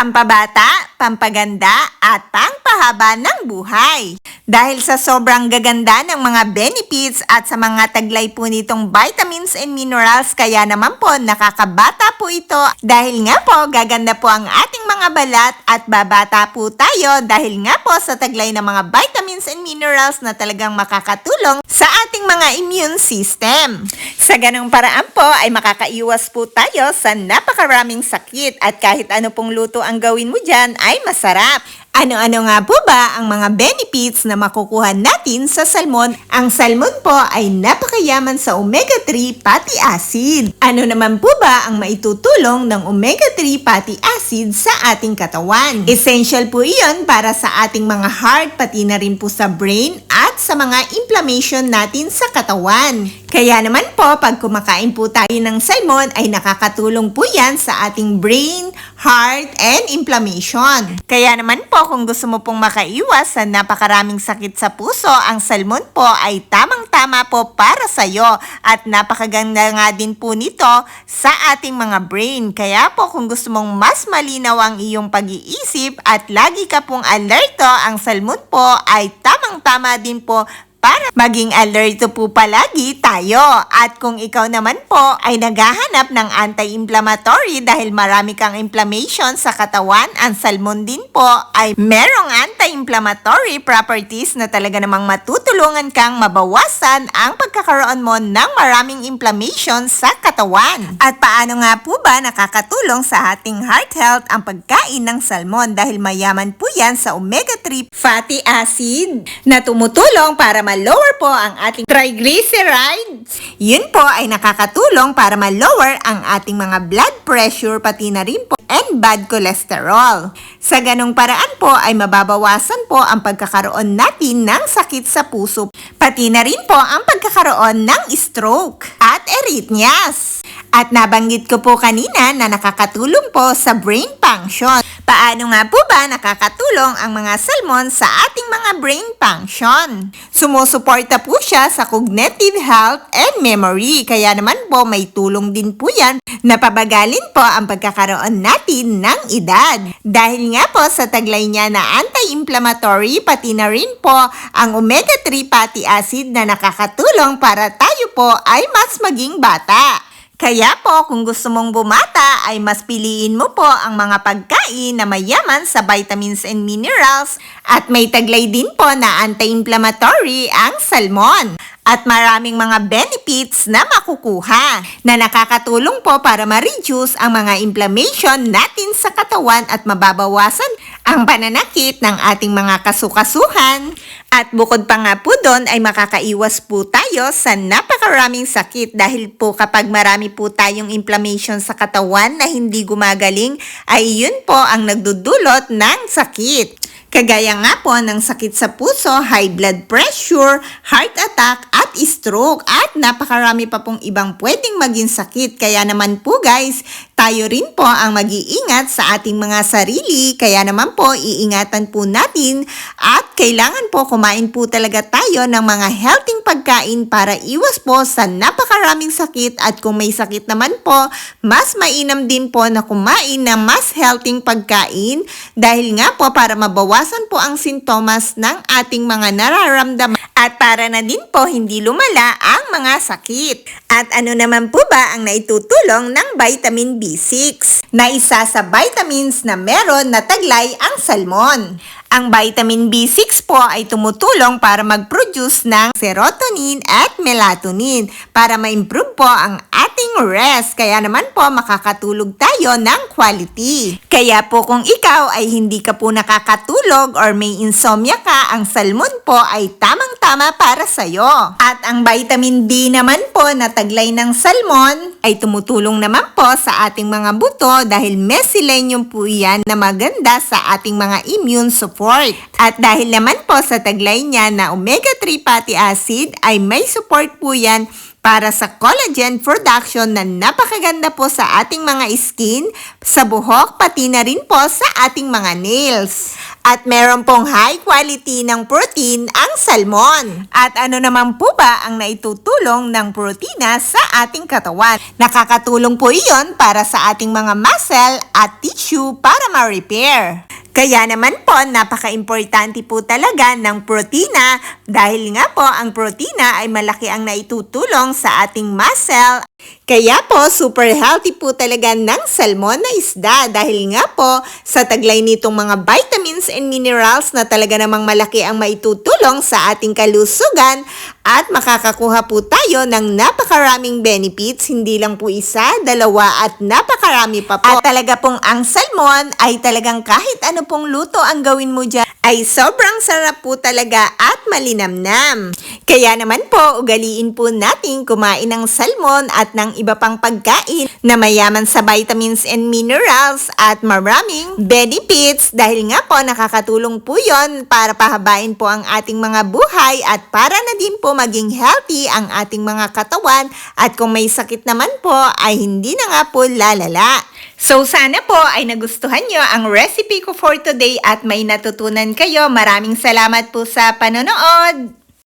pampabata, pampaganda, at pangpahaba ng buhay. Dahil sa sobrang gaganda ng mga benefits at sa mga taglay po nitong vitamins and minerals, kaya naman po nakakabata po ito. Dahil nga po gaganda po ang ating mga balat at babata po tayo dahil nga po sa taglay ng mga vitamins and minerals na talagang makakatulong sa ating mga immune system. Sa ganong paraan po ay makakaiwas po tayo sa napakaraming sakit at kahit ano pong luto ang gawin mo dyan ay masarap. Ano-ano nga po ba ang mga benefits na makukuha natin sa salmon? Ang salmon po ay napakayaman sa omega-3 fatty acid. Ano naman po ba ang maitutulong ng omega-3 fatty acid sa ating katawan? Essential po iyon para sa ating mga heart, pati na rin po sa brain at sa mga inflammation natin sa katawan. Kaya naman po, pag kumakain po tayo ng salmon, ay nakakatulong po yan sa ating brain, heart, and inflammation. Kaya naman po, kung gusto mo pong makaiwas sa napakaraming sakit sa puso, ang salmon po ay tamang-tama po para sa'yo. At napakaganda nga din po nito sa ating mga brain. Kaya po, kung gusto mong mas malinaw ang iyong pag-iisip at lagi ka pong alerto, ang salmon po ay tamang-tama din po para maging alerto po palagi tayo. At kung ikaw naman po ay naghahanap ng anti-inflammatory dahil marami kang inflammation sa katawan, ang salmon din po ay merong anti-inflammatory properties na talaga namang matutulungan kang mabawasan ang pagkakaroon mo ng maraming inflammation sa katawan. At paano nga po ba nakakatulong sa ating heart health ang pagkain ng salmon? Dahil mayaman po yan sa omega-3 fatty acid na tumutulong para ma-lower po ang ating triglycerides. Yun po ay nakakatulong para ma-lower ang ating mga blood pressure pati na rin po and bad cholesterol. Sa ganong paraan po ay mababawasan po ang pagkakaroon natin ng sakit sa puso pati na rin po ang pagkakaroon ng stroke at arrhythmias. At nabanggit ko po kanina na nakakatulong po sa brain function. Paano nga po ba nakakatulong ang mga salmon sa ating mga brain function? Sumusuporta po siya sa cognitive health and memory. Kaya naman po may tulong din po yan na pabagalin po ang pagkakaroon natin ng edad. Dahil nga po sa taglay niya na anti-inflammatory pati na rin po ang omega-3 fatty acid na nakakatulong para tayo po ay mas maging bata. Kaya po, kung gusto mong bumata, ay mas piliin mo po ang mga pagkain na mayaman sa vitamins and minerals at may taglay din po na anti-inflammatory ang salmon. At maraming mga benefits na makukuha na nakakatulong po para ma-reduce ang mga inflammation natin sa katawan at mababawasan ang pananakit ng ating mga kasukasuhan. At bukod pa nga po doon ay makakaiwas po tayo sa napakaraming sakit dahil po kapag marami po tayong inflammation sa katawan na hindi gumagaling ay yun po ang nagdudulot ng sakit. Kagaya nga po ng sakit sa puso, high blood pressure, heart attack at stroke at napakarami pa pong ibang pwedeng maging sakit. Kaya naman po guys, tayo rin po ang mag-iingat sa ating mga sarili. Kaya naman po, iingatan po natin at kailangan po kumain po talaga tayo ng mga healthy pagkain para iwas po sa napakaraming sakit. At kung may sakit naman po, mas mainam din po na kumain ng mas healthy pagkain dahil nga po para mabawasan po ang sintomas ng ating mga nararamdaman at para na din po hindi lumala ang mga sakit. At ano naman po ba ang naitutulong ng vitamin B6 na isa sa vitamins na meron na taglay ang salmon? Ang vitamin B6 po ay tumutulong para mag-produce ng serotonin at melatonin para ma-improve po ang ating rest. Kaya naman po makakatulog tayo ng quality. Kaya po kung ikaw ay hindi ka po nakakatulog or may insomnia ka, ang salmon po ay tamang-tama para sa'yo. At ang vitamin D naman po na taglay ng salmon ay tumutulong naman po sa ating mga buto dahil may selenium po yan na maganda sa ating mga immune support. At dahil naman po sa taglay niya na omega-3 fatty acid ay may support po yan para sa collagen production na napakaganda po sa ating mga skin, sa buhok, pati na rin po sa ating mga nails. At meron pong high quality ng protein ang salmon. At ano naman po ba ang naitutulong ng protina sa ating katawan? Nakakatulong po iyon para sa ating mga muscle at tissue para ma-repair. Kaya naman po, napaka-importante po talaga ng protina dahil nga po ang protina ay malaki ang naitutulong sa ating muscle. Kaya po, super healthy po talaga ng salmon na isda dahil nga po sa taglay nitong mga vitamins and minerals na talaga namang malaki ang maitutulong sa ating kalusugan at makakakuha po tayo ng napakaraming benefits, hindi lang po isa, dalawa at napakarami pa po. At talaga pong ang salmon ay talagang kahit ano pong luto ang gawin mo dyan ay sobrang sarap po talaga at malinamnam. Kaya naman po, ugaliin po natin kumain ng salmon at ng iba pang pagkain na mayaman sa vitamins and minerals at maraming benefits dahil nga po nakakatulong po yon para pahabain po ang ating mga buhay at para na din po maging healthy ang ating mga katawan at kung may sakit naman po ay hindi na nga po lalala. So sana po ay nagustuhan nyo ang recipe ko for today at may natutunan kayo. Maraming salamat po sa panonood!